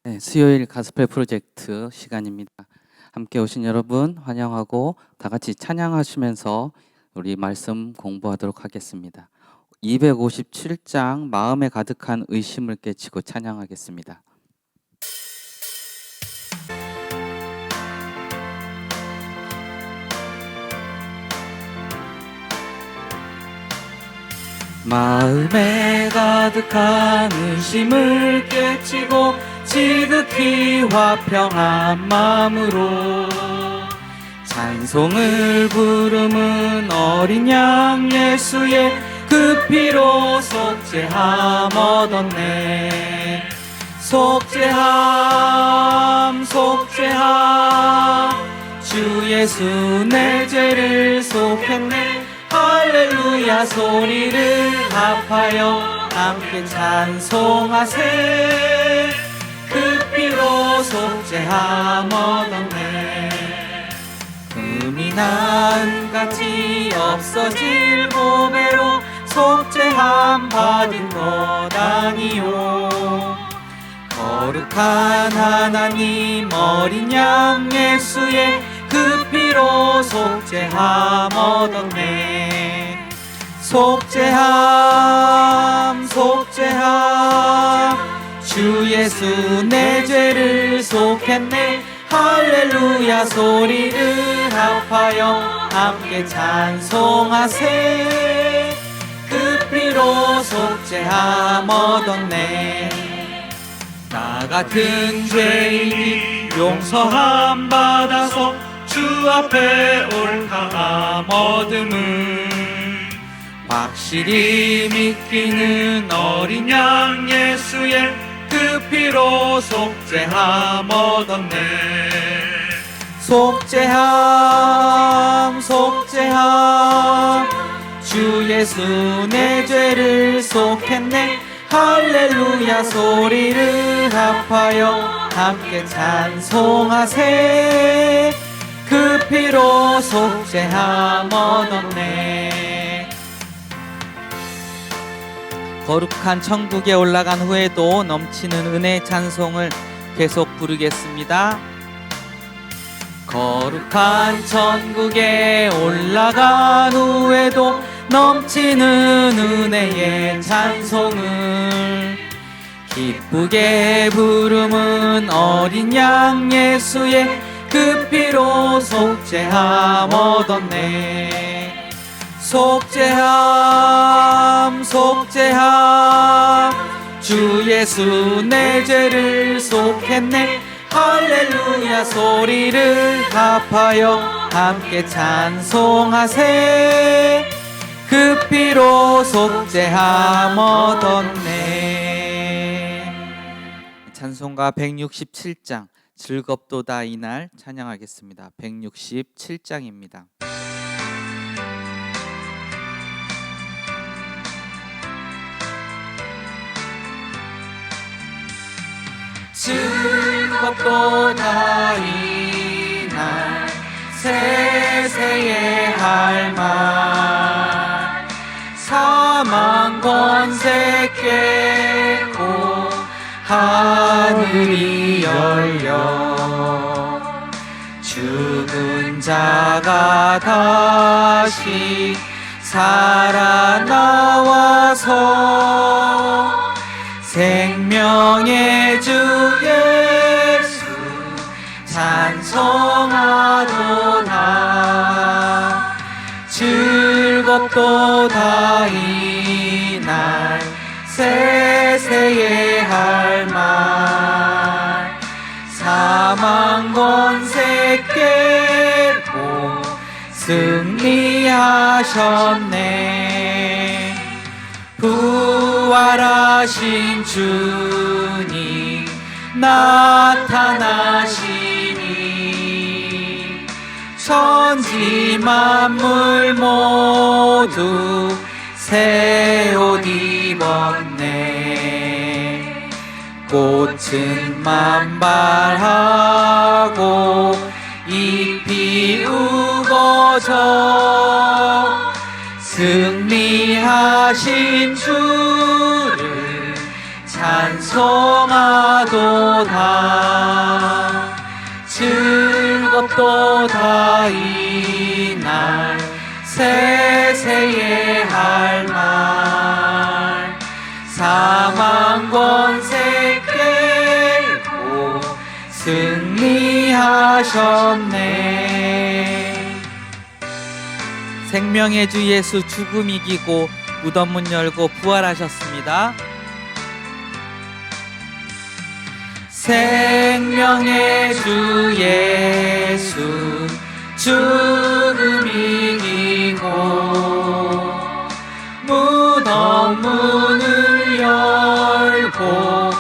네, 수요일 가스펠 프로젝트 시간입니다. 함께 오신 여러분 환영하고 다 같이 찬양하시면서 우리 말씀 공부하도록 하겠습니다. 257장 마음에 가득한 의심을 깨치고 찬양하겠습니다. 마음에 가득한 의심을 깨치고 지극히 화평한 마음으로 찬송을 부름은 어린 양 예수의 그 피로 속죄함 얻었네. 속죄함 속죄함 주 예수 내 죄를 속했네. 할렐루야 소리를 합하여 함께 찬송하세. 그 피로 속죄함 얻었네. 금이나 은같이 없어질 보배로 속죄함 받은 것 아니요. 거룩한 하나님 어린 양 예수의 그 피로 속죄함 얻었네. 속죄함 속죄함 주 예수 내 죄를 속했네. 할렐루야 소리를 합하여 함께 찬송하세. 그 피로 속죄함 얻었네. 나 같은 죄인이 용서함 받아서 주 앞에 옳다함 얻음을 확실히 믿기는 어린 양 예수의 그 피로 속죄함 얻었네. 속죄함 속죄함 주 예수 내 죄를 속했네. 할렐루야 소리를 합하여 함께 찬송하세. 그 피로 속죄함 얻었네. 거룩한 천국에 올라간 후에도 넘치는 은혜의 찬송을 계속 부르겠습니다. 거룩한 천국에 올라간 후에도 넘치는 은혜의 찬송을 기쁘게 부름은 어린 양 예수의 그 피로 속죄함 얻었네. 속죄함 속죄함 주 예수 내 죄를 속했네. 할렐루야 소리를 합하여 함께 찬송하세. 그 피로 속죄함 얻었네. 찬송가 167장 즐겁도다 이날 찬양하겠습니다. 167장입니다. 즐겁도다 이날 세세의 할말 사망 권세 깨고 하늘이 열려 죽은 자가 다시 살아나와서 생명의 주 예수 찬송하도다. 즐겁도다 이날 세세의 할말 사망 권세 깨고 승리하셨네. 부활하신 주님 나타나시니 천지 만물 모두 새 옷 입었네. 꽃은 만발하고 잎이 우거져 승리하신 주를 찬송하도다. 즐겁도다 이날 세세에 할 말 사망 권세 깨고 승리하셨네. 생명의 주 예수 죽음 이기고 무덤 문 열고 부활하셨습니다. 생명의 주 예수 죽음 이기고 무덤 문을 열고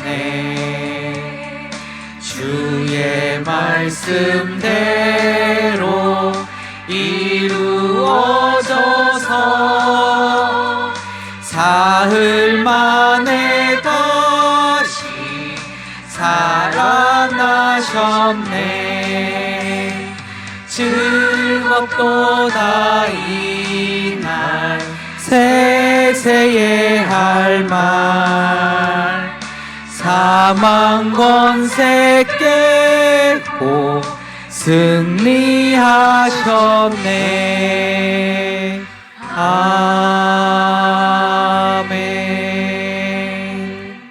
살아나셨네. 주의 말씀대로 이루어져서 사흘 만에 다시 살아나셨네. 즐겁도다 이날 세세에 할 말 사망 권세 깨고 승리하셨네. 아멘.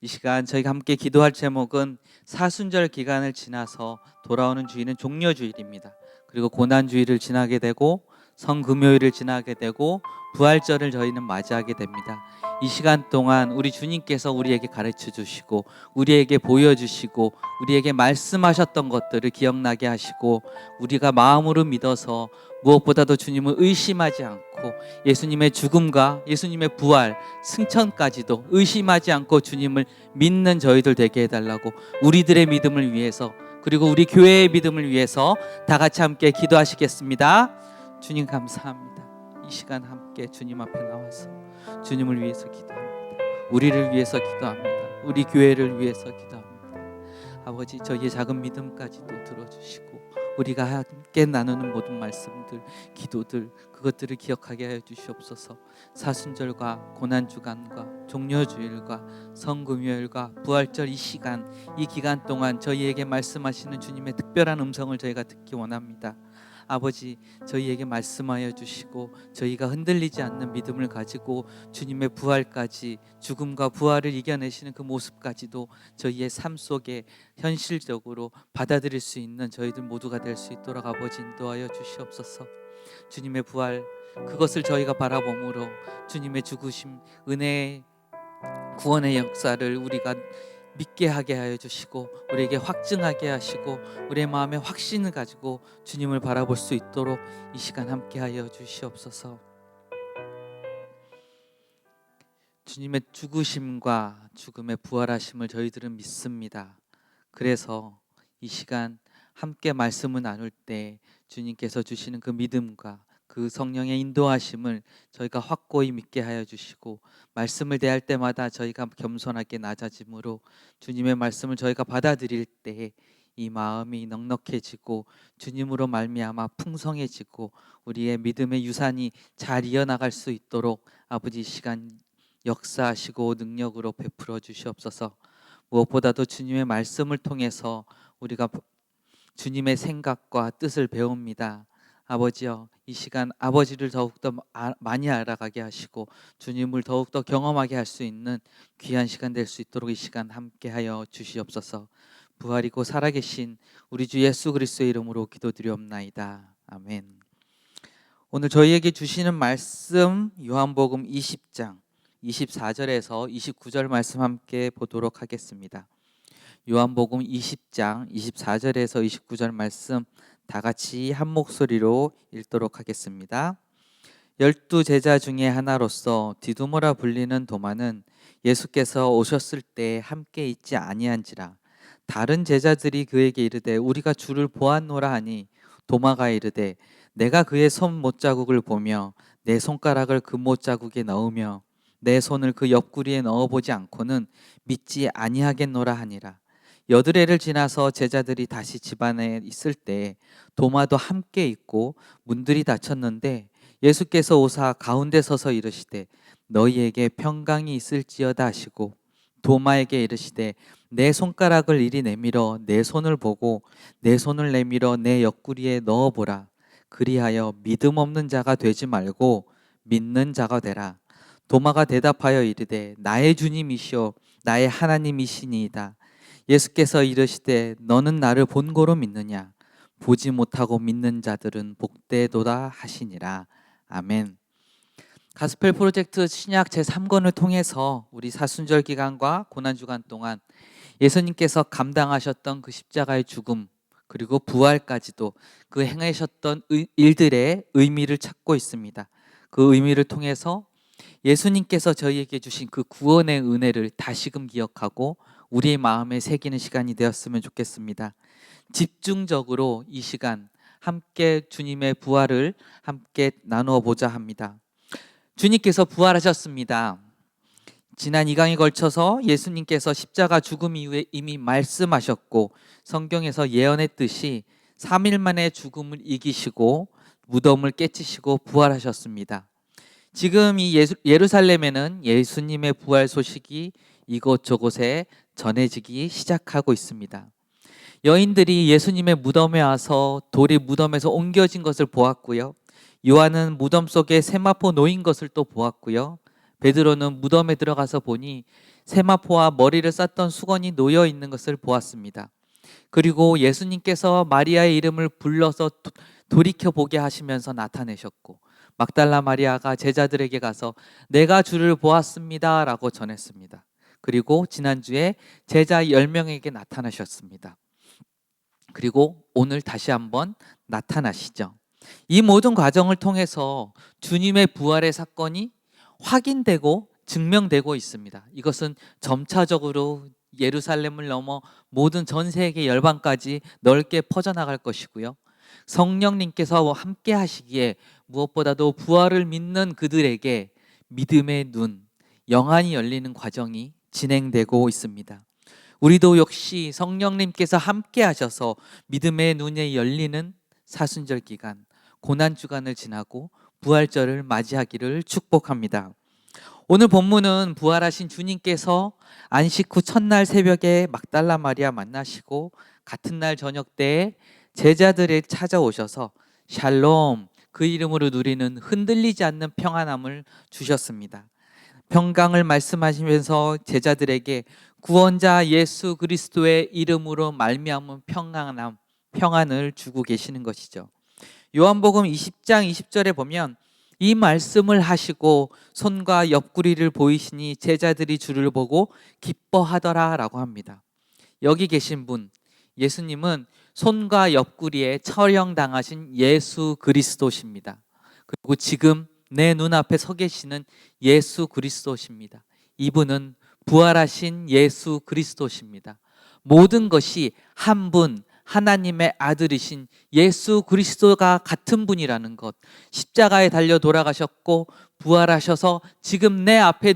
이 시간 저희가 함께 기도할 제목은 사순절 기간을 지나서 돌아오는 주일은 종려주일입니다. 그리고 고난주일을 지나게 되고 성금요일을 지나게 되고 부활절을 저희는 맞이하게 됩니다. 이 시간 동안 우리 주님께서 우리에게 가르쳐 주시고 우리에게 보여주시고 우리에게 말씀하셨던 것들을 기억나게 하시고 우리가 마음으로 믿어서 무엇보다도 주님을 의심하지 않고 예수님의 죽음과 예수님의 부활, 승천까지도 의심하지 않고 주님을 믿는 저희들 되게 해달라고 우리들의 믿음을 위해서 그리고 우리 교회의 믿음을 위해서 다 같이 함께 기도하시겠습니다. 주님 감사합니다. 이 시간 함께 주님 앞에 나와서 주님을 위해서 기도합니다. 우리를 위해서 기도합니다. 우리 교회를 위해서 기도합니다. 아버지, 저희의 작은 믿음까지도 들어주시고 우리가 함께 나누는 모든 말씀들, 기도들, 그것들을 기억하게 하여 주시옵소서. 사순절과 고난주간과 종려주일과 성금요일과 부활절 이 시간, 이 기간 동안 저희에게 말씀하시는 주님의 특별한 음성을 저희가 듣기 원합니다. 아버지, 저희에게 말씀하여 주시고 저희가 흔들리지 않는 믿음을 가지고 주님의 부활까지, 죽음과 부활을 이겨내시는 그 모습까지도 저희의 삶 속에 현실적으로 받아들일 수 있는 저희들 모두가 될 수 있도록 아버지 인도하여 주시옵소서. 주님의 부활, 그것을 저희가 바라봄으로 주님의 죽으심, 은혜의 구원의 역사를 우리가 믿게 하게 하여 주시고 우리에게 확증하게 하시고 우리의 마음에 확신을 가지고 주님을 바라볼 수 있도록 이 시간 함께 하여 주시옵소서. 주님의 죽으심과 죽음의 부활하심을 저희들은 믿습니다. 그래서 이 시간 함께 말씀을 나눌 때 주님께서 주시는 그 믿음과 그 성령의 인도하심을 저희가 확고히 믿게 하여 주시고 말씀을 대할 때마다 저희가 겸손하게 낮아짐으로 주님의 말씀을 저희가 받아들일 때 이 마음이 넉넉해지고 주님으로 말미암아 풍성해지고 우리의 믿음의 유산이 잘 이어나갈 수 있도록 아버지 시간 역사하시고 능력으로 베풀어 주시옵소서. 무엇보다도 주님의 말씀을 통해서 우리가 주님의 생각과 뜻을 배웁니다. 아버지여, 이 시간 아버지를 더욱더 많이 알아가게 하시고 주님을 더욱더 경험하게 할 수 있는 귀한 시간 될 수 있도록 이 시간 함께하여 주시옵소서. 부활이고 살아계신 우리 주 예수 그리스도의 이름으로 기도드리옵나이다. 아멘. 오늘 저희에게 주시는 말씀 요한복음 20장 24절에서 29절 말씀 함께 보도록 하겠습니다. 요한복음 20장 24절에서 29절 말씀 다 같이 한 목소리로 읽도록 하겠습니다. 12 제자 중에 하나로서 디두모라 불리는 도마는 예수께서 오셨을 때 함께 있지 아니한지라. 다른 제자들이 그에게 이르되 우리가 주를 보았노라 하니 도마가 이르되 내가 그의 손 못자국을 보며 내 손가락을 그 못자국에 넣으며 내 손을 그 옆구리에 넣어보지 않고는 믿지 아니하겠노라 하니라. 여드레를 지나서 제자들이 다시 집안에 있을 때 도마도 함께 있고 문들이 닫혔는데 예수께서 오사 가운데 서서 이르시되 너희에게 평강이 있을지어다 하시고 도마에게 이르시되 내 손가락을 이리 내밀어 내 손을 보고 내 손을 내밀어 내 옆구리에 넣어보라. 그리하여 믿음 없는 자가 되지 말고 믿는 자가 되라. 도마가 대답하여 이르되 나의 주님이시오 나의 하나님이시니이다. 예수께서 이르시되 너는 나를 본고로 믿느냐? 보지 못하고 믿는 자들은 복되도다 하시니라. 아멘. 가스펠 프로젝트 신약 제3권을 통해서 우리 사순절 기간과 고난 주간 동안 예수님께서 감당하셨던 그 십자가의 죽음 그리고 부활까지도 그 행하셨던 일들의 의미를 찾고 있습니다. 그 의미를 통해서 예수님께서 저희에게 주신 그 구원의 은혜를 다시금 기억하고 우리의 마음에 새기는 시간이 되었으면 좋겠습니다. 집중적으로 이 시간 함께 주님의 부활을 함께 나누어 보자 합니다. 주님께서 부활하셨습니다. 지난 2강에 걸쳐서 예수님께서 십자가 죽음 이후에 이미 말씀하셨고 성경에서 예언했듯이 3일 만에 죽음을 이기시고 무덤을 깨치시고 부활하셨습니다. 지금 이 예루살렘에는 예수님의 부활 소식이 이곳저곳에 전해지기 시작하고 있습니다. 여인들이 예수님의 무덤에 와서 돌이 무덤에서 옮겨진 것을 보았고요. 요한은 무덤 속에 세마포 놓인 것을 또 보았고요. 베드로는 무덤에 들어가서 보니 세마포와 머리를 쌌던 수건이 놓여 있는 것을 보았습니다. 그리고 예수님께서 마리아의 이름을 불러서 돌이켜 보게 하시면서 나타내셨고 막달라 마리아가 제자들에게 가서 내가 주를 보았습니다 라고 전했습니다. 그리고 지난주에 제자 10명에게 나타나셨습니다. 그리고 오늘 다시 한번 나타나시죠. 이 모든 과정을 통해서 주님의 부활의 사건이 확인되고 증명되고 있습니다. 이것은 점차적으로 예루살렘을 넘어 모든 전 세계 열방까지 넓게 퍼져나갈 것이고요. 성령님께서 함께 하시기에 무엇보다도 부활을 믿는 그들에게 믿음의 눈, 영안이 열리는 과정이 진행되고 있습니다. 우리도 역시 성령님께서 함께 하셔서 믿음의 눈이 열리는 사순절 기간, 고난 주간을 지나고 부활절을 맞이하기를 축복합니다. 오늘 본문은 부활하신 주님께서 안식 후 첫날 새벽에 막달라 마리아 만나시고 같은 날 저녁 때에 제자들에 찾아오셔서 샬롬, 그 이름으로 누리는 흔들리지 않는 평안함을 주셨습니다. 평강을 말씀하시면서 제자들에게 구원자 예수 그리스도의 이름으로 말미암은 평안을 주고 계시는 것이죠. 요한복음 20장 20절에 보면 이 말씀을 하시고 손과 옆구리를 보이시니 제자들이 주를 보고 기뻐하더라 라고 합니다. 여기 계신 분, 예수님은 손과 옆구리에 처형당하신 예수 그리스도십니다. 그리고 지금 내 눈앞에 서 계시는 예수 그리스도십니다. 이분은 부활하신 예수 그리스도십니다. 모든 것이 한 분, 하나님의 아들이신 예수 그리스도가 같은 분이라는 것, 십자가에 달려 돌아가셨고 부활하셔서 지금 내 앞에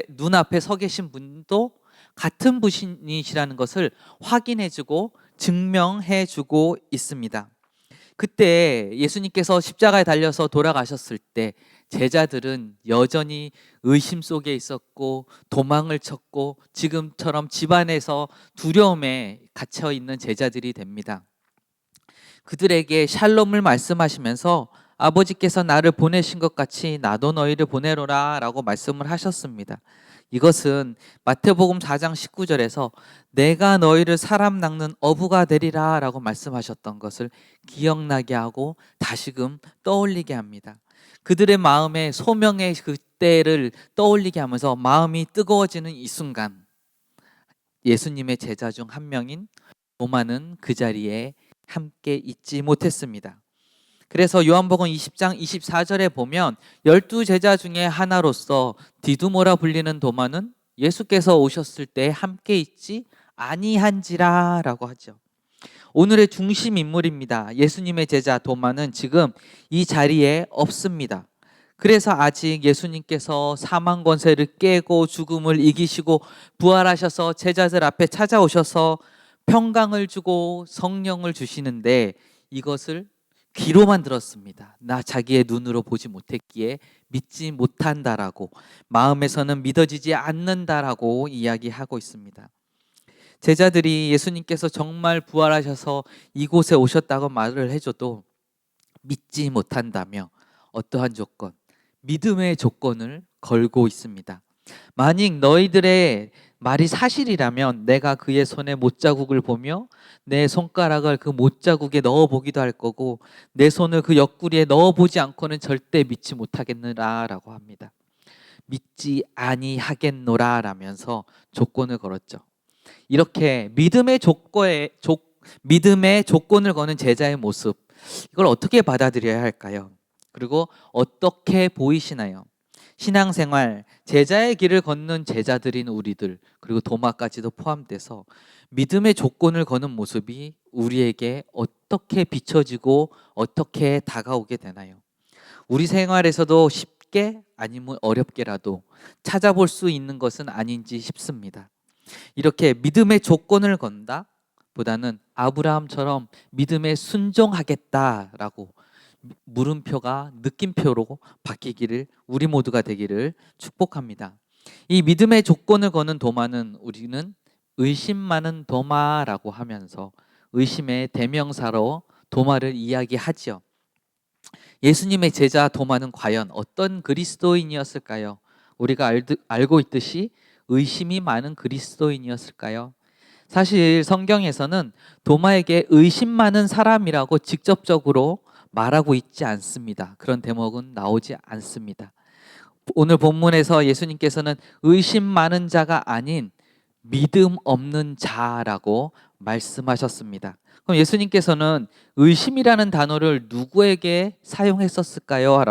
눈앞에 서 계신 분도 같은 분이시라는 것을 확인해주고 증명해주고 있습니다. 그때 예수님께서 십자가에 달려서 돌아가셨을 때 제자들은 여전히 의심 속에 있었고 도망을 쳤고 지금처럼 집안에서 두려움에 갇혀 있는 제자들이 됩니다. 그들에게 샬롬을 말씀하시면서 아버지께서 나를 보내신 것 같이 나도 너희를 보내노라 라고 말씀을 하셨습니다. 이것은 마태복음 4장 19절에서 내가 너희를 사람 낚는 어부가 되리라 라고 말씀하셨던 것을 기억나게 하고 다시금 떠올리게 합니다. 그들의 마음에 소명의 그때를 떠올리게 하면서 마음이 뜨거워지는 이 순간 예수님의 제자 중 한 명인 도마는 그 자리에 함께 있지 못했습니다. 그래서 요한복음 20장 24절에 보면 12제자 중에 하나로서 디두모라 불리는 도마는 예수께서 오셨을 때 함께 있지 아니한지라 라고 하죠. 오늘의 중심 인물입니다. 예수님의 제자 도마는 지금 이 자리에 없습니다. 그래서 아직 예수님께서 사망 권세를 깨고 죽음을 이기시고 부활하셔서 제자들 앞에 찾아오셔서 평강을 주고 성령을 주시는데 이것을 귀로만 들었습니다. 나 자기의 눈으로 보지 못했기에 믿지 못한다라고, 마음에서는 믿어지지 않는다라고 이야기하고 있습니다. 제자들이 예수님께서 정말 부활하셔서 이곳에 오셨다고 말을 해줘도 믿지 못한다며 어떠한 조건, 믿음의 조건을 걸고 있습니다. 만약 너희들의 말이 사실이라면 내가 그의 손에 못자국을 보며 내 손가락을 그 못자국에 넣어보기도 할 거고 내 손을 그 옆구리에 넣어보지 않고는 절대 믿지 못하겠느라 라고 합니다. 믿지 아니하겠노라 라면서 조건을 걸었죠. 이렇게 믿음의 조건을 거는 제자의 모습, 이걸 어떻게 받아들여야 할까요? 그리고 어떻게 보이시나요? 신앙생활, 제자의 길을 걷는 제자들인 우리들, 그리고 도마까지도 포함돼서 믿음의 조건을 거는 모습이 우리에게 어떻게 비춰지고 어떻게 다가오게 되나요? 우리 생활에서도 쉽게 아니면 어렵게라도 찾아볼 수 있는 것은 아닌지 싶습니다. 이렇게 믿음의 조건을 건다 보다는 아브라함처럼 믿음에 순종하겠다라고 물음표가 느낌표로 바뀌기를 우리 모두가 되기를 축복합니다. 이 믿음의 조건을 거는 도마는 우리는 의심 많은 도마라고 하면서 의심의 대명사로 도마를 이야기하지요. 예수님의 제자 도마는 과연 어떤 그리스도인이었을까요? 우리가 알고 있듯이 의심이 많은 그리스도인이었을까요? 사실 성경에서는 도마에게 의심 많은 사람이라고 직접적으로 말하고 있지 않습니다. 그런 대목은 나오지 않습니다. 오늘 본문에서 예수님께서는 의심 많은 자가 아닌 믿음 없는 자라고 말씀하셨습니다. 그럼 예수님께서는 의심이라는 단어를 누구에게 사용했었을까요?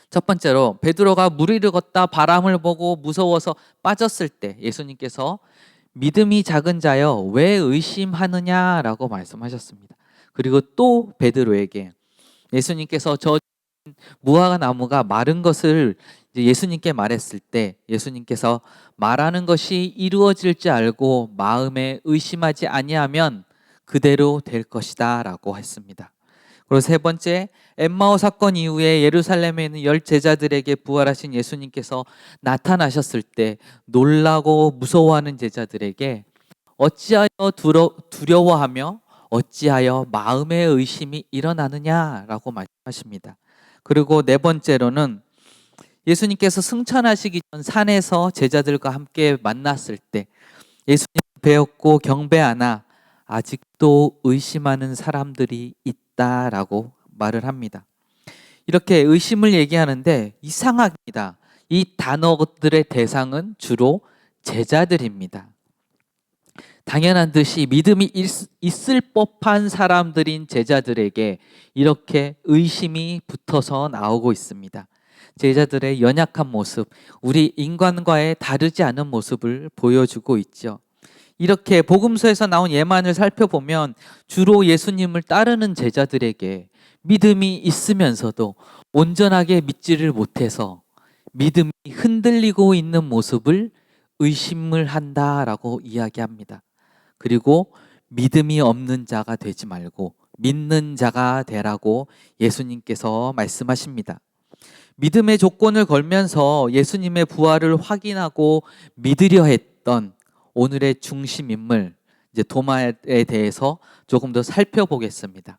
첫 번째로 베드로가 물 위를 걷다 바람을 보고 무서워서 빠졌을 때 예수님께서 믿음이 작은 자여 왜 의심하느냐라고 말씀하셨습니다. 그리고 또 베드로에게 예수님께서 저 무화과 나무가 마른 것을 예수님께 말했을 때 예수님께서 말하는 것이 이루어질 줄 알고 마음에 의심하지 아니하면 그대로 될 것이다 라고 했습니다. 그리고 세 번째, 엠마오 사건 이후에 예루살렘에 있는 10 제자들에게 부활하신 예수님께서 나타나셨을 때 놀라고 무서워하는 제자들에게 어찌하여 두려워하며 어찌하여 마음의 의심이 일어나느냐라고 말씀하십니다. 그리고 네 번째로는 예수님께서 승천하시기 전 산에서 제자들과 함께 만났을 때 예수님 배웠고 경배하나 아직도 의심하는 사람들이 있다라고 말을 합니다. 이렇게 의심을 얘기하는데 이상합니다. 이 단어들의 대상은 주로 제자들입니다. 당연한 듯이 믿음이 있을 법한 사람들인 제자들에게 이렇게 의심이 붙어서 나오고 있습니다. 제자들의 연약한 모습, 우리 인간과의 다르지 않은 모습을 보여주고 있죠. 이렇게 복음서에서 나온 예만을 살펴보면 주로 예수님을 따르는 제자들에게 믿음이 있으면서도 온전하게 믿지를 못해서 믿음이 흔들리고 있는 모습을 의심을 한다라고 이야기합니다. 그리고 믿음이 없는 자가 되지 말고 믿는 자가 되라고 예수님께서 말씀하십니다. 믿음의 조건을 걸면서 예수님의 부활을 확인하고 믿으려 했던 오늘의 중심 인물 이제 도마에 대해서 조금 더 살펴보겠습니다.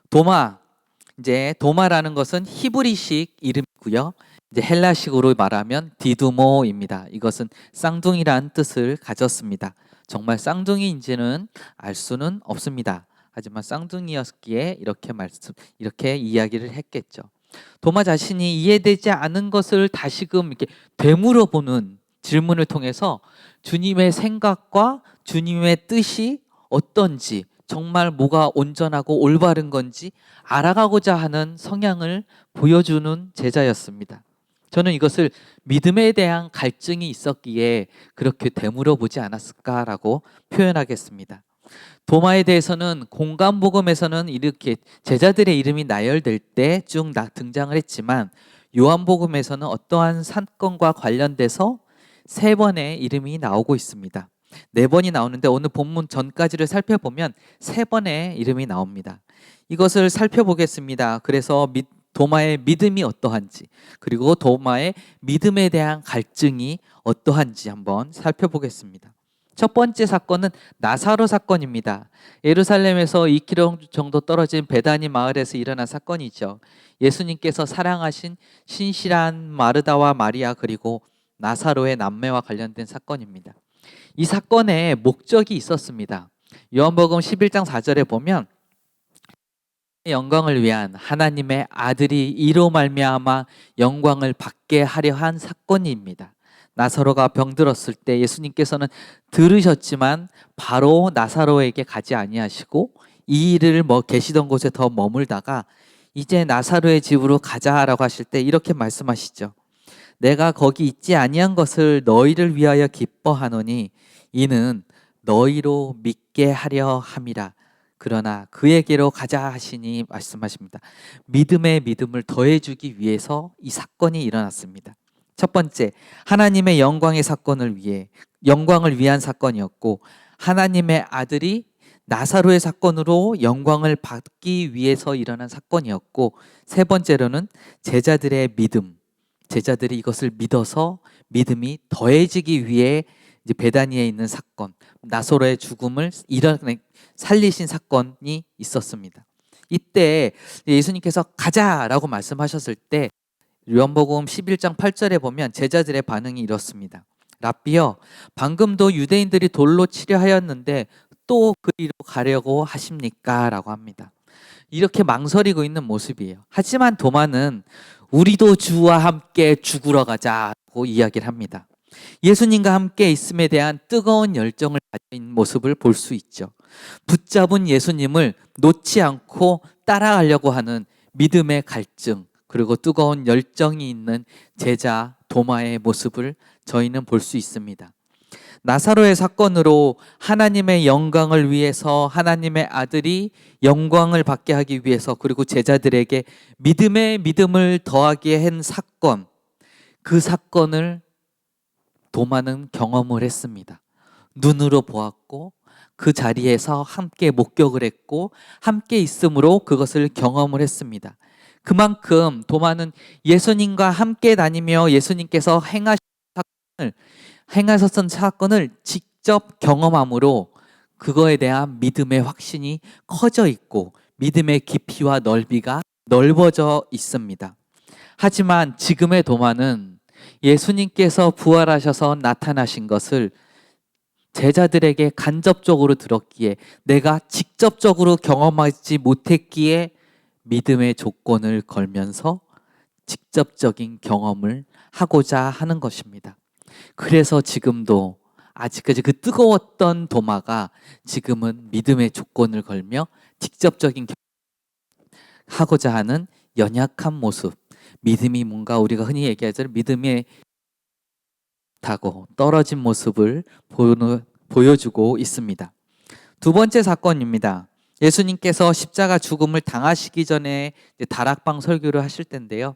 도마라는 것은 히브리식 이름이고요. 이제 헬라식으로 말하면 디두모입니다. 이것은 쌍둥이란 뜻을 가졌습니다. 정말 쌍둥이인지는 알 수는 없습니다. 하지만 쌍둥이였기에 이렇게 이야기를 했겠죠. 도마 자신이 이해되지 않은 것을 다시금 이렇게 되물어보는 질문을 통해서 주님의 생각과 주님의 뜻이 어떤지, 정말 뭐가 온전하고 올바른 건지 알아가고자 하는 성향을 보여주는 제자였습니다. 저는 이것을 믿음에 대한 갈증이 있었기에 그렇게 되물어보지 않았을까라고 표현하겠습니다. 도마에 대해서는 공간복음에서는 이렇게 제자들의 이름이 나열될 때 쭉 등장을 했지만 요한복음에서는 어떠한 사건과 관련돼서 3번의 이름이 나오고 있습니다. 네 번이 나오는데 오늘 본문 전까지를 살펴보면 세 번의 이름이 나옵니다. 이것을 살펴보겠습니다. 그래서 도마의 믿음이 어떠한지, 그리고 도마의 믿음에 대한 갈증이 어떠한지 한번 살펴보겠습니다. 첫 번째 사건은 나사로 사건입니다. 예루살렘에서 2km 정도 떨어진 베다니 마을에서 일어난 사건이죠. 예수님께서 사랑하신 신실한 마르다와 마리아 그리고 나사로의 남매와 관련된 사건입니다. 이 사건에 목적이 있었습니다. 요한복음 11장 4절에 보면 영광을 위한 하나님의 아들이 이로 말미암아 영광을 받게 하려 한 사건입니다. 나사로가 병들었을 때 예수님께서는 들으셨지만 바로 나사로에게 가지 아니하시고 이 일을 계시던 곳에 더 머물다가 이제 나사로의 집으로 가자라고 하실 때 이렇게 말씀하시죠. 내가 거기 있지 아니한 것을 너희를 위하여 기뻐하노니 이는 너희로 믿게 하려 함이라. 그러나 그에게로 가자 하시니 말씀하십니다. 믿음의 믿음을 더해주기 위해서 이 사건이 일어났습니다. 첫 번째, 하나님의 영광의 사건을 위해 영광을 위한 사건이었고, 하나님의 아들이 나사로의 사건으로 영광을 받기 위해서 일어난 사건이었고, 세 번째로는 제자들의 믿음, 제자들이 이것을 믿어서 믿음이 더해지기 위해 이제 베다니에 있는 사건, 나사로의 죽음을 살리신 사건이 있었습니다. 이때 예수님께서 가자라고 말씀하셨을 때 요한복음 11장 8절에 보면 제자들의 반응이 이렇습니다. 랍비여, 방금도 유대인들이 돌로 치려 하였는데 또 그리로 가려고 하십니까? 라고 합니다. 이렇게 망설이고 있는 모습이에요. 하지만 도마는 우리도 주와 함께 죽으러 가자고 이야기를 합니다. 예수님과 함께 있음에 대한 뜨거운 열정을 가진 모습을 볼 수 있죠. 붙잡은 예수님을 놓지 않고 따라가려고 하는 믿음의 갈증, 그리고 뜨거운 열정이 있는 제자 도마의 모습을 저희는 볼 수 있습니다. 나사로의 사건으로 하나님의 영광을 위해서 하나님의 아들이 영광을 받게 하기 위해서, 그리고 제자들에게 믿음의 믿음을 더하게 한 사건, 그 사건을 도마는 경험을 했습니다. 눈으로 보았고 그 자리에서 함께 목격을 했고 함께 있음으로 그것을 경험을 했습니다. 그만큼 도마는 예수님과 함께 다니며 예수님께서 행하셨던 사건을 직접 경험함으로 그거에 대한 믿음의 확신이 커져 있고 믿음의 깊이와 넓이가 넓어져 있습니다. 하지만 지금의 도마는 예수님께서 부활하셔서 나타나신 것을 제자들에게 간접적으로 들었기에, 내가 직접적으로 경험하지 못했기에 믿음의 조건을 걸면서 직접적인 경험을 하고자 하는 것입니다. 그래서 지금도 아직까지 그 뜨거웠던 도마가 지금은 믿음의 조건을 걸며 직접적인 하고자 하는 연약한 모습, 믿음이 뭔가 우리가 흔히 얘기하죠. 믿음이 타고 떨어진 모습을 보여주고 있습니다. 두 번째 사건입니다. 예수님께서 십자가 죽음을 당하시기 전에 다락방 설교를 하실 텐데요.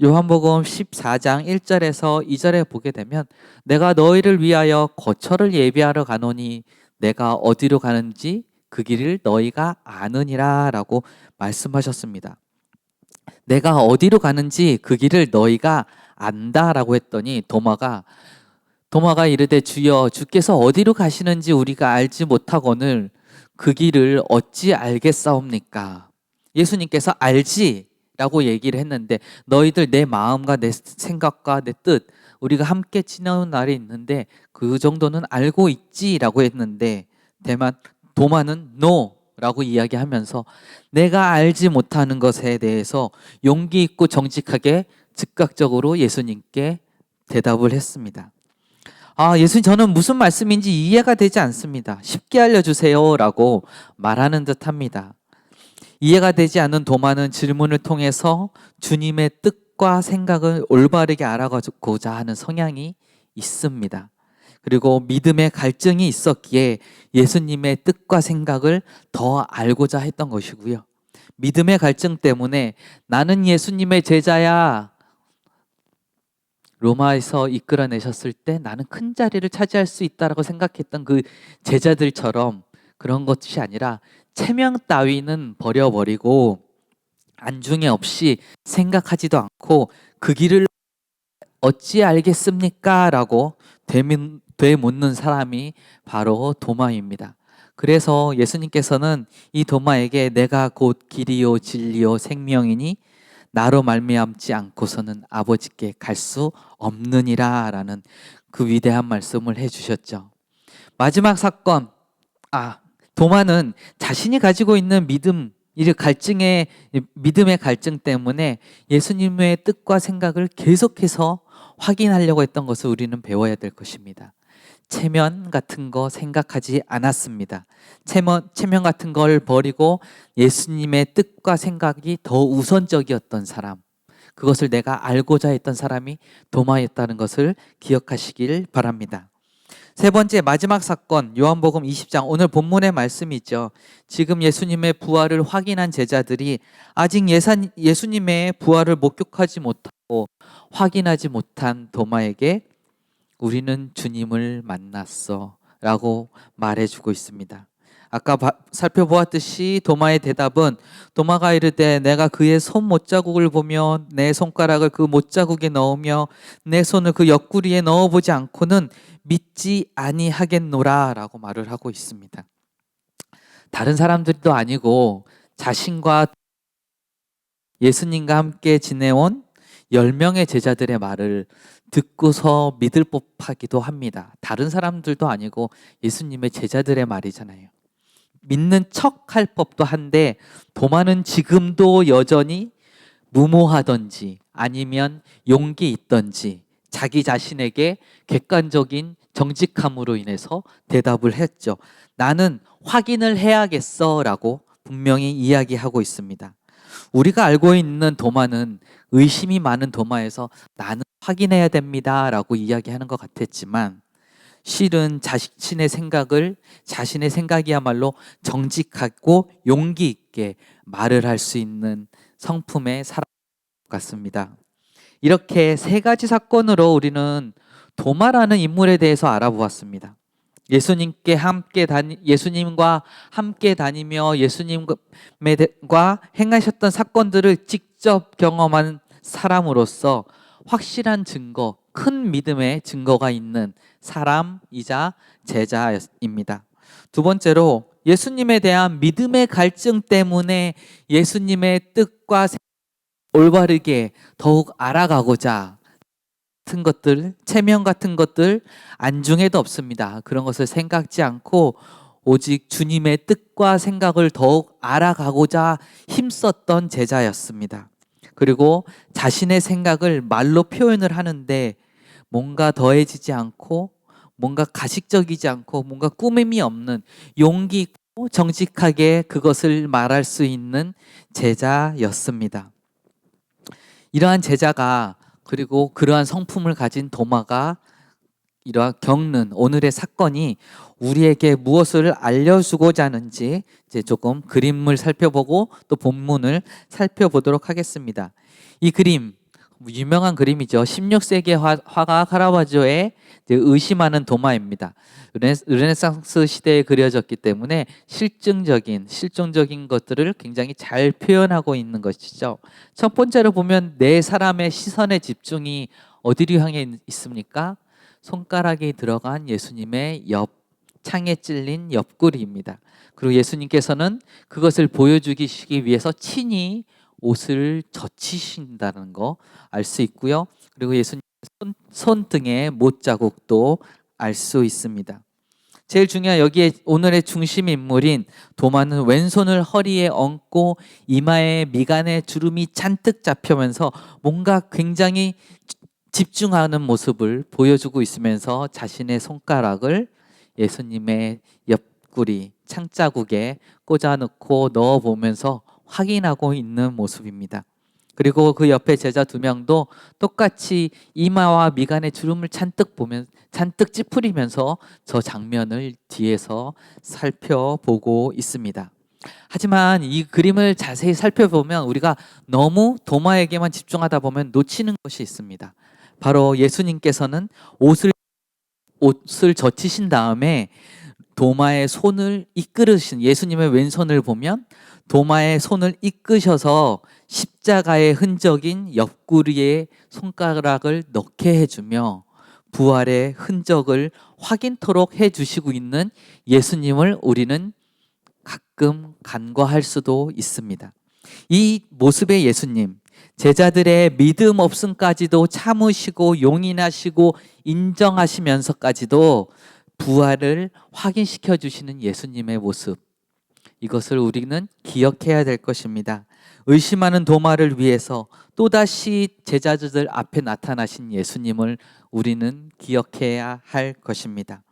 요한복음 14장 1절에서 2절에 보게 되면 내가 너희를 위하여 거처를 예비하러 가노니 내가 어디로 가는지 그 길을 너희가 아느니라 라고 말씀하셨습니다. 내가 어디로 가는지 그 길을 너희가 안다라고 했더니 도마가 이르되 주여, 주께서 어디로 가시는지 우리가 알지 못하거늘 그 길을 어찌 알겠사옵니까? 예수님께서 알지라고 얘기를 했는데, 너희들 내 마음과 내 생각과 내 뜻, 우리가 함께 지나온 날이 있는데 그 정도는 알고 있지라고 했는데, 도마는 노라고 이야기하면서 내가 알지 못하는 것에 대해서 용기 있고 정직하게 즉각적으로 예수님께 대답을 했습니다. 예수님, 저는 무슨 말씀인지 이해가 되지 않습니다. 쉽게 알려주세요 라고 말하는 듯 합니다. 이해가 되지 않는 도마는 질문을 통해서 주님의 뜻과 생각을 올바르게 알아가고자 하는 성향이 있습니다. 그리고 믿음의 갈증이 있었기에 예수님의 뜻과 생각을 더 알고자 했던 것이고요. 믿음의 갈증 때문에 나는 예수님의 제자야, 로마에서 이끌어내셨을 때 나는 큰 자리를 차지할 수 있다라고 생각했던 그 제자들처럼 그런 것이 아니라 체면 따위는 버려버리고 안중에 없이 생각하지도 않고 그 길을 어찌 알겠습니까? 라고 되묻는 사람이 바로 도마입니다. 그래서 예수님께서는 이 도마에게 내가 곧 길이요 진리요 생명이니 나로 말미암지 않고서는 아버지께 갈 수 없느니라 라는 그 위대한 말씀을 해주셨죠. 마지막 사건, 도마는 자신이 가지고 있는 믿음의 갈증 때문에 예수님의 뜻과 생각을 계속해서 확인하려고 했던 것을 우리는 배워야 될 것입니다. 체면 같은 거 생각하지 않았습니다. 체면 같은 걸 버리고 예수님의 뜻과 생각이 더 우선적이었던 사람, 그것을 내가 알고자 했던 사람이 도마였다는 것을 기억하시길 바랍니다. 세 번째, 마지막 사건, 요한복음 20장, 오늘 본문의 말씀이죠. 지금 예수님의 부활을 확인한 제자들이 아직 예수님의 부활을 목격하지 못하고 확인하지 못한 도마에게 우리는 주님을 만났어 라고 말해주고 있습니다. 아까 살펴보았듯이 도마의 대답은, 도마가 이르되 내가 그의 손 못자국을 보며 내 손가락을 그 못자국에 넣으며 내 손을 그 옆구리에 넣어보지 않고는 믿지 아니하겠노라 라고 말을 하고 있습니다. 다른 사람들도 아니고 자신과 예수님과 함께 지내온 10명의 제자들의 말을 듣고서 믿을 법하기도 합니다. 다른 사람들도 아니고 예수님의 제자들의 말이잖아요. 믿는 척할 법도 한데 도마는 지금도 여전히 무모하던지 아니면 용기 있던지 자기 자신에게 객관적인 정직함으로 인해서 대답을 했죠. 나는 확인을 해야겠어 라고 분명히 이야기하고 있습니다. 우리가 알고 있는 도마는 의심이 많은 도마에서 나는 확인해야 됩니다 라고 이야기하는 것 같았지만, 실은 자신의 생각이야말로 정직하고 용기 있게 말을 할 수 있는 성품의 사람 같습니다. 이렇게 세 가지 사건으로 우리는 도마라는 인물에 대해서 알아보았습니다. 예수님과 함께 다니며 예수님과 행하셨던 사건들을 직접 경험한 사람으로서 확실한 증거, 큰 믿음의 증거가 있는 사람이자 제자입니다. 두 번째로, 예수님에 대한 믿음의 갈증 때문에 예수님의 뜻과 올바르게 더욱 알아가고자 같은 것들, 체면 같은 것들 안중에도 없습니다. 그런 것을 생각지 않고 오직 주님의 뜻과 생각을 더욱 알아가고자 힘썼던 제자였습니다. 그리고 자신의 생각을 말로 표현을 하는데 뭔가 더해지지 않고 뭔가 가식적이지 않고 뭔가 꾸밈이 없는, 용기 있고 정직하게 그것을 말할 수 있는 제자였습니다. 이러한 제자가, 그리고 그러한 성품을 가진 도마가 겪는 오늘의 사건이 우리에게 무엇을 알려주고자 하는지 이제 조금 그림을 살펴보고 또 본문을 살펴보도록 하겠습니다. 이 그림, 유명한 그림이죠. 16세기 화가 카라바조의 의심하는 도마입니다. 르네상스 시대에 그려졌기 때문에 실증적인 것들을 굉장히 잘 표현하고 있는 것이죠. 첫 번째로 보면 네 사람의 시선의 집중이 어디로 향해 있습니까? 손가락이 들어간 예수님의 창에 찔린 옆구리입니다. 그리고 예수님께서는 그것을 보여주시기 위해서 친히 옷을 젖히신다는 거 알 수 있고요. 그리고 예수님 손등의 못자국도 알 수 있습니다. 제일 중요한, 여기에 오늘의 중심 인물인 도마는 왼손을 허리에 얹고 이마에 미간에 주름이 잔뜩 잡히면서 뭔가 굉장히 집중하는 모습을 보여주고 있으면서 자신의 손가락을 예수님의 옆구리 창자국에 꽂아놓고 넣어보면서 확인하고 있는 모습입니다. 그리고 그 옆에 제자 2명도 똑같이 이마와 미간의 주름을 잔뜩 찌푸리면서 저 장면을 뒤에서 살펴보고 있습니다. 하지만 이 그림을 자세히 살펴보면 우리가 너무 도마에게만 집중하다 보면 놓치는 것이 있습니다. 바로 예수님께서는 옷을 젖히신 다음에 도마의 손을 이끌으신, 예수님의 왼손을 보면 도마의 손을 이끄셔서 십자가의 흔적인 옆구리에 손가락을 넣게 해주며 부활의 흔적을 확인토록 해주시고 있는 예수님을 우리는 가끔 간과할 수도 있습니다. 이 모습의 예수님, 제자들의 믿음 없음까지도 참으시고 용인하시고 인정하시면서까지도 부활을 확인시켜 주시는 예수님의 모습, 이것을 우리는 기억해야 될 것입니다. 의심하는 도마를 위해서 또다시 제자들 앞에 나타나신 예수님을 우리는 기억해야 할 것입니다.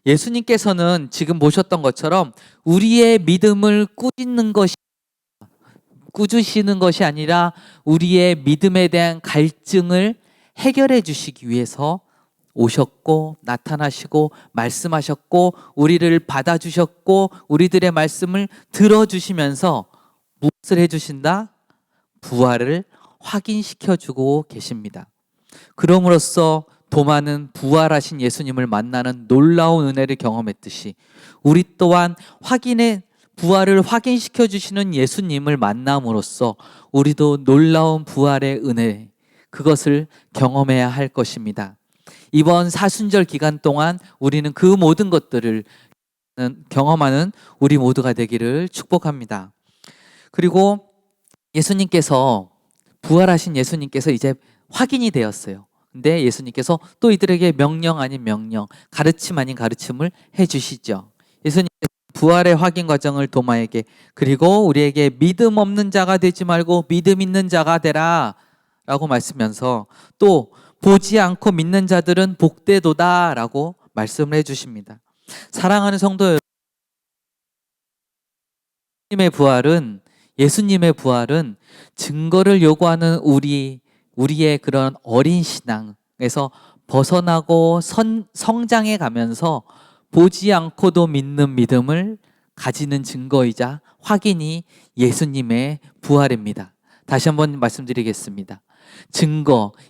예수님께서는 지금 보셨던 것처럼 우리의 믿음을 꾸짖는 것이 아니라 우리의 믿음에 대한 갈증을 해결해 주시기 위해서 오셨고 나타나시고 말씀하셨고 우리를 받아주셨고 우리들의 말씀을 들어주시면서 무엇을 해주신다? 부활을 확인시켜주고 계십니다. 그럼으로써 도마는 부활하신 예수님을 만나는 놀라운 은혜를 경험했듯이 우리 또한 부활을 확인시켜 주시는 예수님을 만남으로써 우리도 놀라운 부활의 은혜, 그것을 경험해야 할 것입니다. 이번 사순절 기간 동안 우리는 그 모든 것들을 경험하는 우리 모두가 되기를 축복합니다. 그리고 부활하신 예수님께서 이제 확인이 되었어요. 근데 예수님께서 또 이들에게 명령 아닌 명령, 가르침 아닌 가르침을 해주시죠. 예수님께서 부활의 확인 과정을 도마에게, 그리고 우리에게 믿음 없는 자가 되지 말고 믿음 있는 자가 되라 라고 말씀하면서 또 보지 않고 믿는 자들은 복되도다 라고 말씀을 해주십니다. 사랑하는 성도 여러분, 예수님의 부활은 증거를 요구하는 우리의 그런 어린 신앙에서 벗어나고 성장해 가면서 보지 않고도 믿는 믿음을 가지는 증거이자 확인이 예수님의 부활입니다. 다시 한번 말씀드리겠습니다.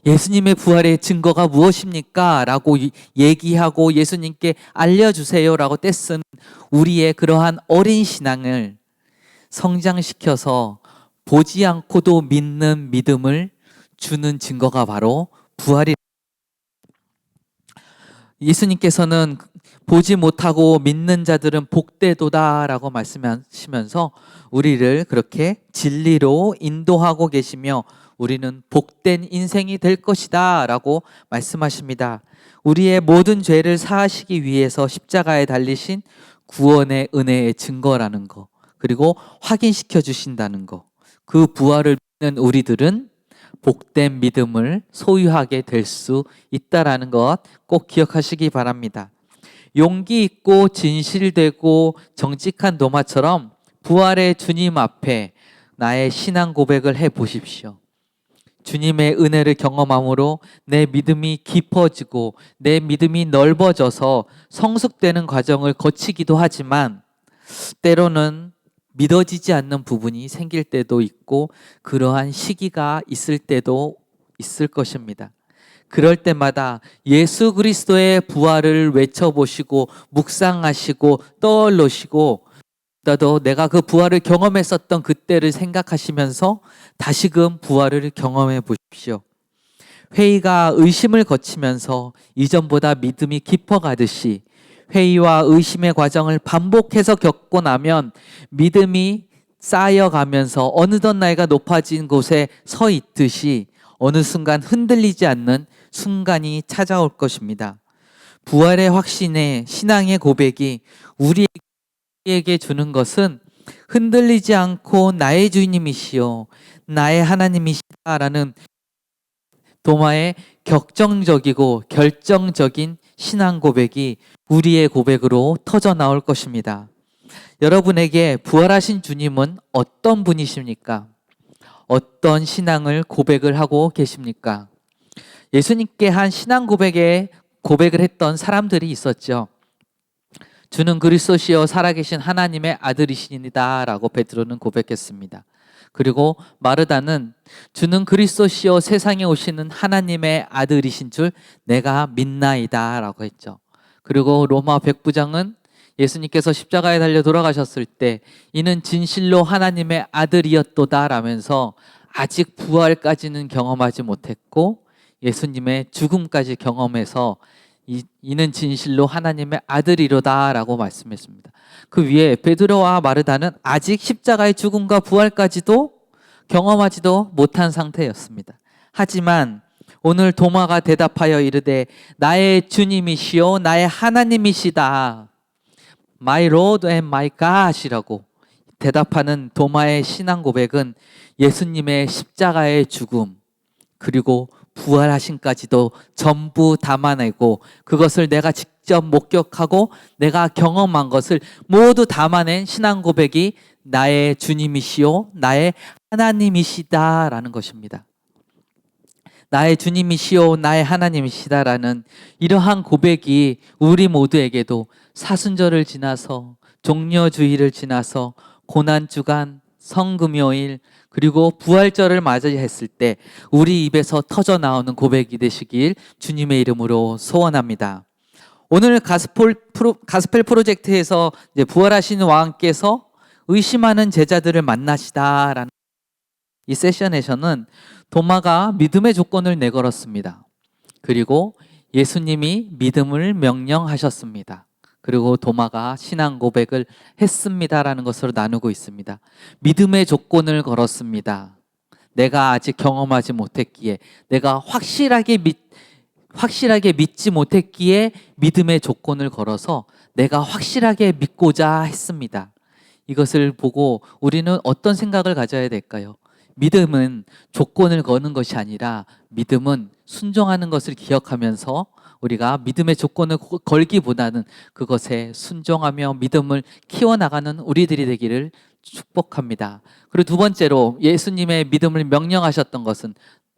예수님의 부활의 증거가 무엇입니까? 라고 얘기하고 예수님께 알려주세요 라고 떼쓴 우리의 그러한 어린 신앙을 성장시켜서 보지 않고도 믿는 믿음을 주는 증거가 바로 부활이. 예수님께서는 보지 못하고 믿는 자들은 복되도다 라고 말씀하시면서 우리를 그렇게 진리로 인도하고 계시며 우리는 복된 인생이 될 것이다 라고 말씀하십니다. 우리의 모든 죄를 사하시기 위해서 십자가에 달리신 구원의 은혜의 증거라는 거, 그리고 확인시켜 주신다는 거, 그 부활을 믿는 우리들은 복된 믿음을 소유하게 될 수 있다라는 것 꼭 기억하시기 바랍니다. 용기 있고 진실되고 정직한 도마처럼 부활의 주님 앞에 나의 신앙 고백을 해 보십시오. 주님의 은혜를 경험함으로 내 믿음이 깊어지고 내 믿음이 넓어져서 성숙되는 과정을 거치기도 하지만 때로는 믿어지지 않는 부분이 생길 때도 있고 그러한 시기가 있을 때도 있을 것입니다. 그럴 때마다 예수 그리스도의 부활을 외쳐보시고 묵상하시고 떠올리시고 또 내가 그 부활을 경험했었던 그때를 생각하시면서 다시금 부활을 경험해 보십시오. 회의가 의심을 거치면서 이전보다 믿음이 깊어가듯이 회의와 의심의 과정을 반복해서 겪고 나면 믿음이 쌓여가면서 어느덧 나이가 높아진 곳에 서 있듯이 어느 순간 흔들리지 않는 순간이 찾아올 것입니다. 부활의 확신의 신앙의 고백이 우리에게 주는 것은 흔들리지 않고 나의 주님이시여 나의 하나님이시다라는 도마의 격정적이고 결정적인 신앙 고백이 우리의 고백으로 터져 나올 것입니다. 여러분에게 부활하신 주님은 어떤 분이십니까? 어떤 신앙을 고백을 하고 계십니까? 예수님께 한 신앙 고백을 했던 사람들이 있었죠. 주는 그리스도시요 살아계신 하나님의 아들이시니다 라고 베드로는 고백했습니다. 그리고 마르다는 주는 그리스도시요 세상에 오시는 하나님의 아들이신 줄 내가 믿나이다 라고 했죠. 그리고 로마 백부장은 예수님께서 십자가에 달려 돌아가셨을 때 이는 진실로 하나님의 아들이었도다 라면서 아직 부활까지는 경험하지 못했고 예수님의 죽음까지 경험해서 이는 진실로 하나님의 아들이로다 라고 말씀했습니다. 그 위에 베드로와 마르다는 아직 십자가의 죽음과 부활까지도 경험하지도 못한 상태였습니다. 하지만 오늘 도마가 대답하여 이르되 나의 주님이시요 나의 하나님이시다, My Lord and my God이라고 대답하는 도마의 신앙 고백은 예수님의 십자가의 죽음 그리고 부활하심까지도 전부 담아내고 그것을 내가 직접 목격하고 내가 경험한 것을 모두 담아낸 신앙 고백이 나의 주님이시요 나의 하나님이시다라는 것입니다. 나의 주님이시요 나의 하나님이시다라는 이러한 고백이 우리 모두에게도 사순절을 지나서 종려주일을 지나서 고난주간 성금요일 그리고 부활절을 맞이했을 때 우리 입에서 터져 나오는 고백이 되시길 주님의 이름으로 소원합니다. 오늘 가스펠 프로젝트에서 이제 부활하신 왕께서 의심하는 제자들을 만나시다라는 이 세션에서는 도마가 믿음의 조건을 내걸었습니다. 그리고 예수님이 믿음을 명령하셨습니다. 그리고 도마가 신앙 고백을 했습니다라는 것으로 나누고 있습니다. 믿음의 조건을 걸었습니다. 내가 아직 경험하지 못했기에, 내가 확실하게 믿지 못했기에 믿음의 조건을 걸어서 내가 확실하게 믿고자 했습니다. 이것을 보고 우리는 어떤 생각을 가져야 될까요? 믿음은 조건을 거는 것이 아니라 믿음은 순종하는 것을 기억하면서 우리가 믿음의 조건을 걸기보다는 그것에 순종하며 믿음을 키워나가는 우리들이 되기를 축복합니다. 그리고 두 번째로 예수님의 믿음을 명령하셨던 것은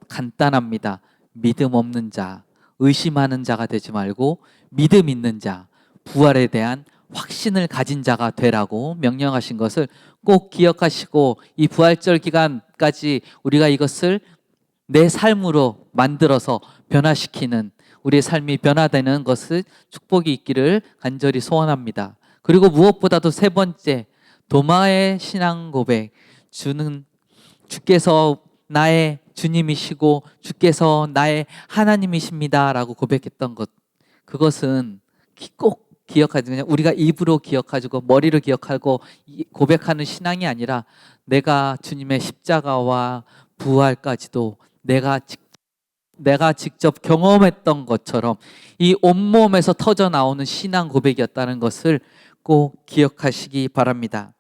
간단합니다. 믿음 없는 자, 의심하는 자가 되지 말고 믿음 있는 자, 부활에 대한 확신을 가진 자가 되라고 명령하신 것을 꼭 기억하시고 이 부활절 기간까지 우리가 이것을 내 삶으로 만들어서 변화시키는 우리의 삶이 변화되는 것을 축복이 있기를 간절히 소원합니다. 그리고 무엇보다도 세 번째, 도마의 신앙 고백, 주께서 나의 주님이시고 주께서 나의 하나님이십니다 라고 고백했던 것, 그것은 꼭 기억하지, 그냥 우리가 입으로 기억하고 머리로 기억하고 고백하는 신앙이 아니라 내가 주님의 십자가와 부활까지도 내가 직접 경험했던 것처럼 이 온몸에서 터져 나오는 신앙 고백이었다는 것을 꼭 기억하시기 바랍니다.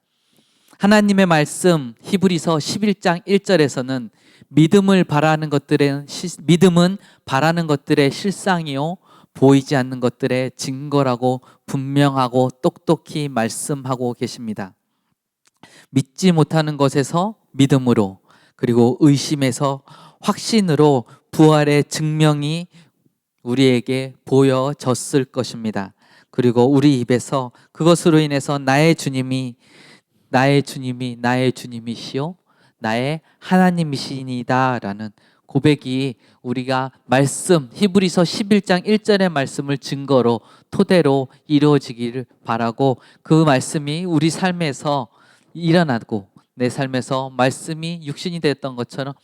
하나님의 말씀 히브리서 11장 1절에서는 믿음은 바라는 것들의 실상이요 보이지 않는 것들의 증거라고 분명하고 똑똑히 말씀하고 계십니다. 믿지 못하는 것에서 믿음으로, 그리고 의심에서 확신으로 부활의 증명이 우리에게 보여졌을 것입니다. 그리고 우리 입에서 그것으로 인해서 나의 주님이시요 나의 하나님이시니다 라는 고백이 우리가 히브리서 11장 1절의 말씀을 증거로 토대로 이루어지기를 바라고, 그 말씀이 우리 삶에서 일어나고 내 삶에서 말씀이 육신이 됐던 것처럼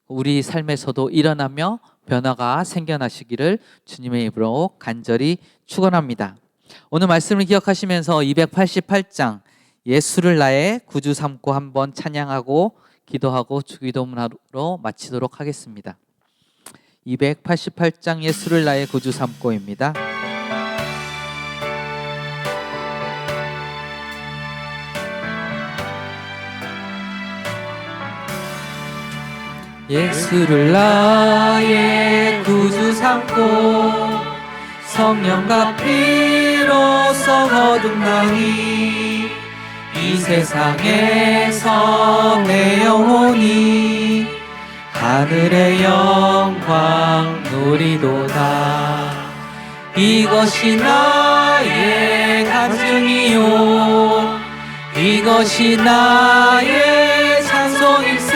우리 삶에서도 일어나며 변화가 생겨나시기를 주님의 이름으로 간절히 축원합니다. 오늘 말씀을 기억하시면서 288장 예수를 나의 구주 삼고 한번 찬양하고 기도하고 주기도문으로 마치도록 하겠습니다. 288장 예수를 나의 구주 삼고입니다. 예수를 나의 구주 삼고 성령과 피로써 거듭나니 이 세상에서 내 영혼이 하늘의 영광 누리도다. 이것이 나의 간증이요 이것이 나의 찬송일세.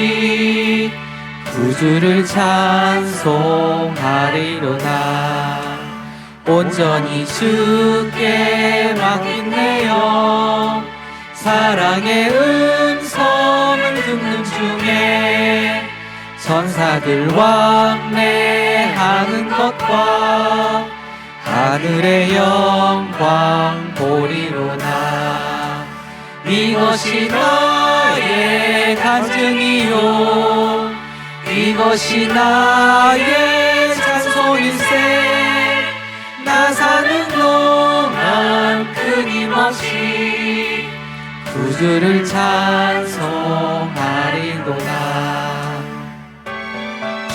끊임없이 구주를 찬송하리로다. 온전히 주께 맡긴 내 영, 사랑의 음성을 듣는 중에 천사들 왕래하는 것과 하늘의 영광 보리로다. 이것이 나의 간증이요, 이것이 나의 찬송일세. 나 사는 동안 끊임없이 구주를 찬송하리로다.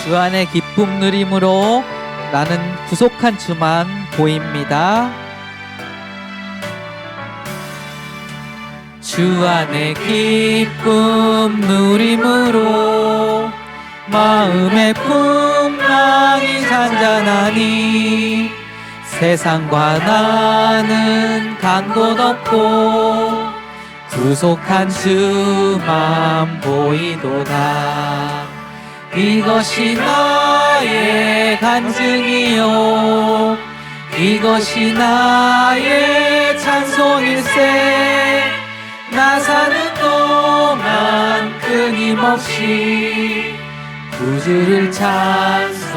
주 안에 기쁨 누림으로 나는 구속한 주만 보입니다. 주 안에 기쁨 누림으로 마음의 풍랑이 잔잔하니 세상과 나는 간 곳 없고 구속한 주만 보이도다. 이것이 나의 간증이요, 이것이 나의 찬송일세. 나 사는 동안 끊임없이 구주를 찬송하리로다.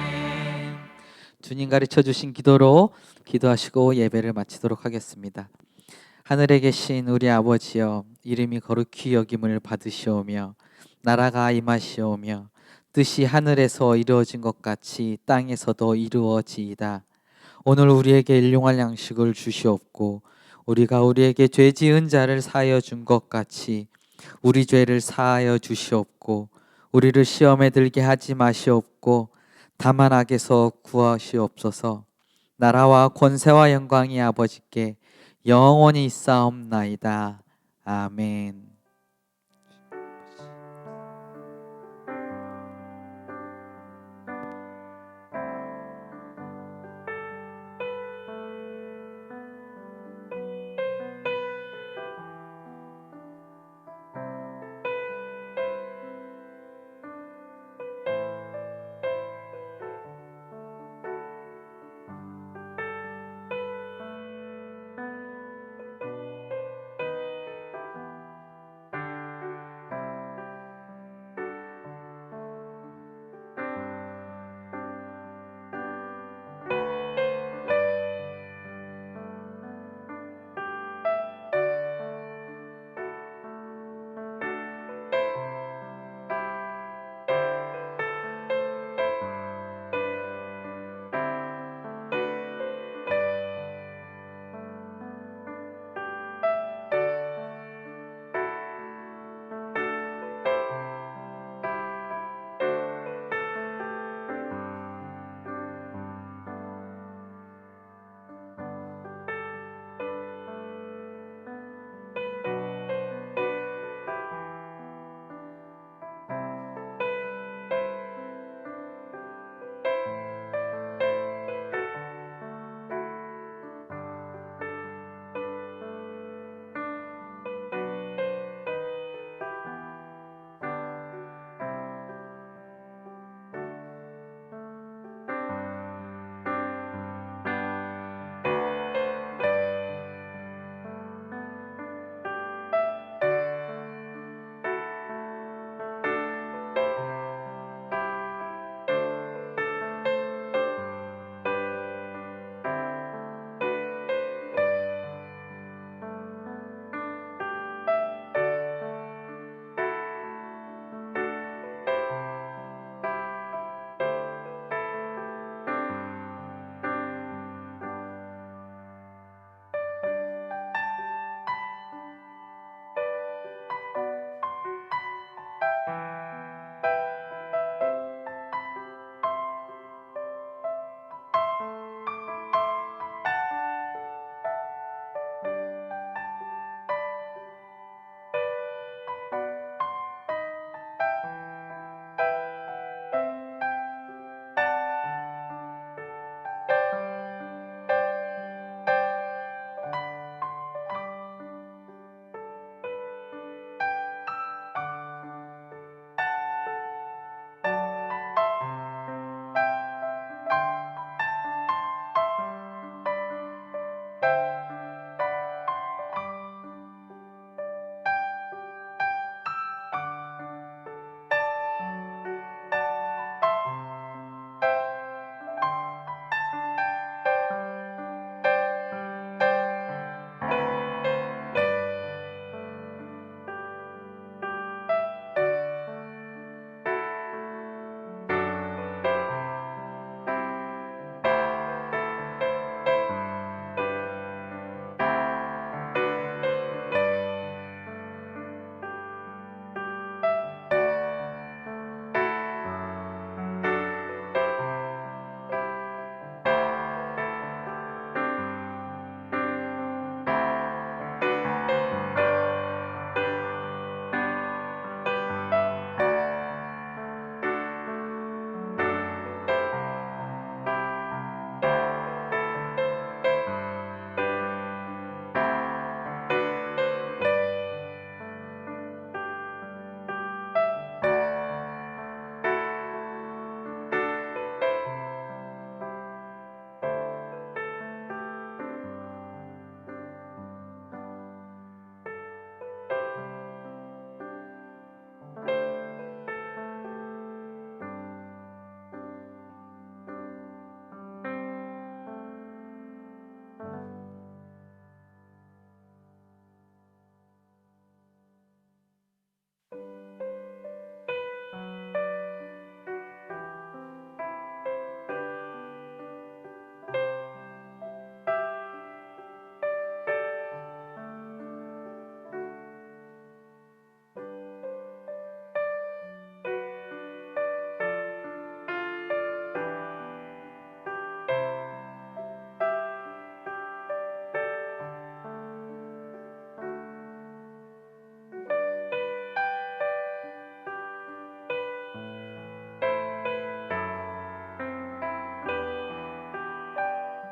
아멘. 주님 가르쳐 주신 기도로 기도하시고 예배를 마치도록 하겠습니다. 하늘에 계신 우리 아버지여, 이름이 거룩히 여김을 받으시오며 나라가 임하시오며 뜻이 하늘에서 이루어진 것 같이 땅에서도 이루어지이다. 오늘 우리에게 일용할 양식을 주시옵고 우리가 우리에게 죄 지은 자를 사하여 준 것 같이 우리 죄를 사하여 주시옵고 우리를 시험에 들게 하지 마시옵고 다만 악에서 구하시옵소서. 나라와 권세와 영광이 아버지께 영원히 있사옵나이다. 아멘.